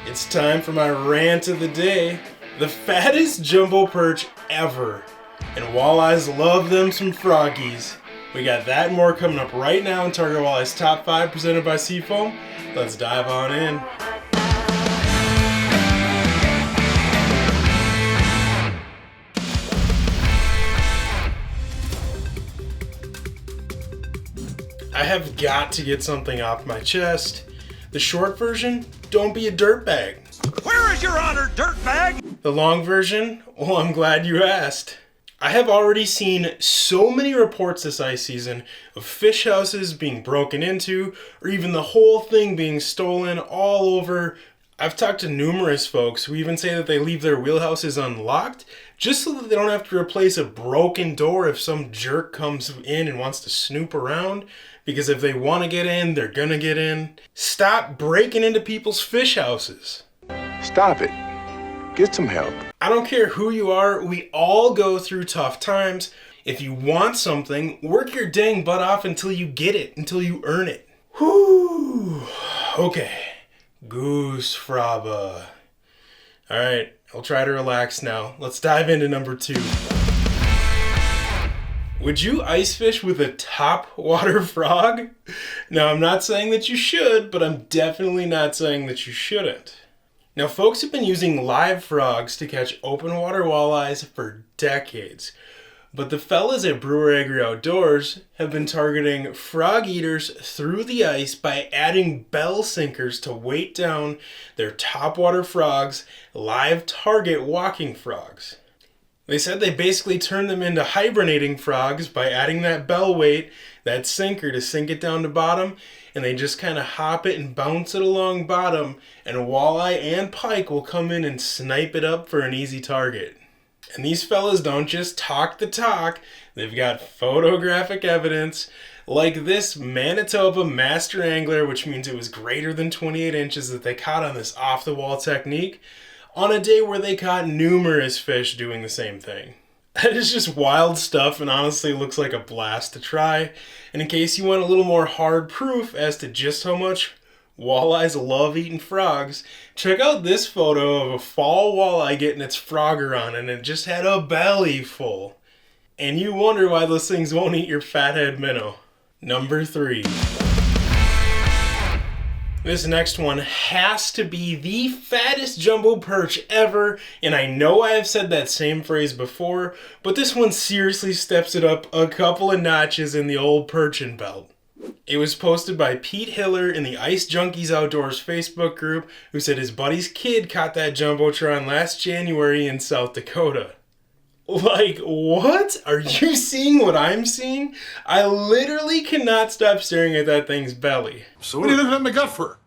It's time for my rant of the day. The fattest jumbo perch ever. And walleyes love them some froggies. We got that and more coming up right now in Target Walleye's Top 5 presented by Seafoam. Let's dive on in. I have got to get something off my chest. The short version, don't be a dirtbag. Where is your honor, dirtbag? The long version, well, I'm glad you asked. I have already seen so many reports this ice season of fish houses being broken into, or even the whole thing being stolen all over. I've talked to numerous folks who even say that they leave their wheelhouses unlocked just so that they don't have to replace a broken door if some jerk comes in and wants to snoop around. Because if they want to get in, they're gonna get in. Stop breaking into people's fish houses. Stop it. Get some help. I don't care who you are, we all go through tough times. If you want something, work your dang butt off until you get it, until you earn it. Whew. Okay. Goose fraba. Alright, I'll try to relax now. Let's dive into number 2. Would you ice fish with a topwater frog? Now, I'm not saying that you should, but I'm definitely not saying that you shouldn't. Now, folks have been using live frogs to catch open water walleyes for decades. But the fellas at Brewer Agri Outdoors have been targeting frog eaters through the ice by adding bell sinkers to weight down their topwater frogs, live target walking frogs. They said they basically turned them into hibernating frogs by adding that bell weight, that sinker to sink it down to bottom, and they just kind of hop it and bounce it along bottom, and walleye and pike will come in and snipe it up for an easy target. And these fellas don't just talk the talk, they've got photographic evidence, like this Manitoba Master Angler, which means it was greater than 28 inches that they caught on this off-the-wall technique, on a day where they caught numerous fish doing the same thing. That is just wild stuff and honestly looks like a blast to try. And in case you want a little more hard proof as to just how much walleyes love eating frogs, check out this photo of a fall walleye getting its frogger on and it just had a belly full. And you wonder why those things won't eat your fathead minnow. Number 3. This next one has to be the fattest jumbo perch ever, and I know I have said that same phrase before, but this one seriously steps it up a couple of notches in the old perchin' belt. It was posted by Pete Hiller in the Ice Junkies Outdoors Facebook group, who said his buddy's kid caught that jumbotron last January in South Dakota. Like, what? Are you seeing what I'm seeing? I literally cannot stop staring at that thing's belly. So what are you looking at my gut for?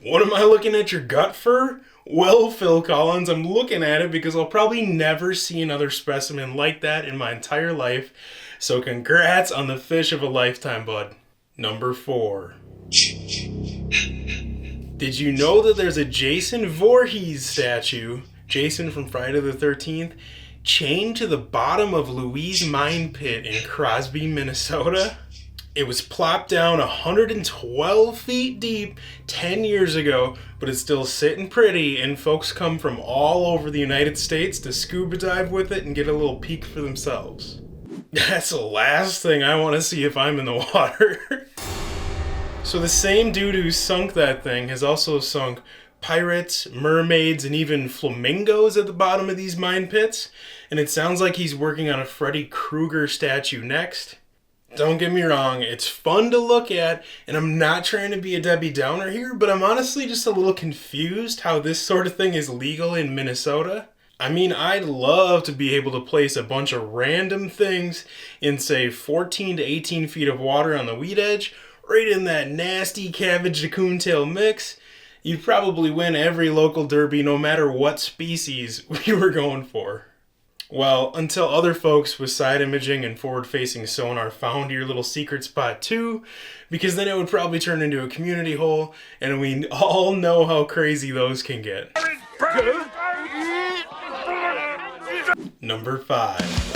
What am I looking at your gut for? Well, Phil Collins, I'm looking at it because I'll probably never see another specimen like that in my entire life. So congrats on the fish of a lifetime, bud. Number 4. Did you know that there's a Jason Voorhees statue, Jason from Friday the 13th, chained to the bottom of Louise Mine Pit in Crosby, Minnesota? It was plopped down 112 feet deep 10 years ago, but it's still sitting pretty, and folks come from all over the United States to scuba dive with it and get a little peek for themselves. That's the last thing I want to see if I'm in the water. So the same dude who sunk that thing has also sunk pirates, mermaids, and even flamingos at the bottom of these mine pits, and it sounds like he's working on a Freddy Krueger statue next. Don't get me wrong, it's fun to look at, and I'm not trying to be a Debbie Downer here, but I'm honestly just a little confused how this sort of thing is legal in Minnesota. I mean, I'd love to be able to place a bunch of random things in, say, 14 to 18 feet of water on the weed edge, right in that nasty cabbage to coontail mix. You'd probably win every local derby no matter what species we were going for. Well, until other folks with side imaging and forward-facing sonar found your little secret spot too, because then it would probably turn into a community hole, and we all know how crazy those can get. Number 5.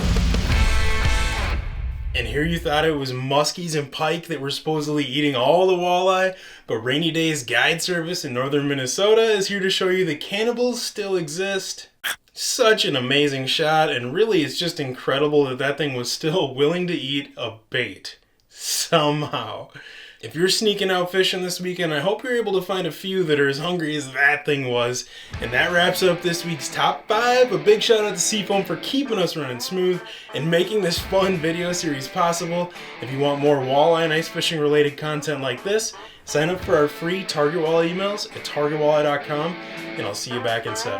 And here you thought it was muskies and pike that were supposedly eating all the walleye, But Rainy Days Guide Service in northern Minnesota is here to show you that cannibals still exist. Such an amazing shot, and really it's just incredible that that thing was still willing to eat a bait. Somehow. If you're sneaking out fishing this weekend, I hope you're able to find a few that are as hungry as that thing was. And that wraps up this week's Top 5. A big shout out to Seafoam for keeping us running smooth and making this fun video series possible. If you want more walleye and ice fishing related content like this, sign up for our free Target Walleye emails at targetwalleye.com, and I'll see you back in 7.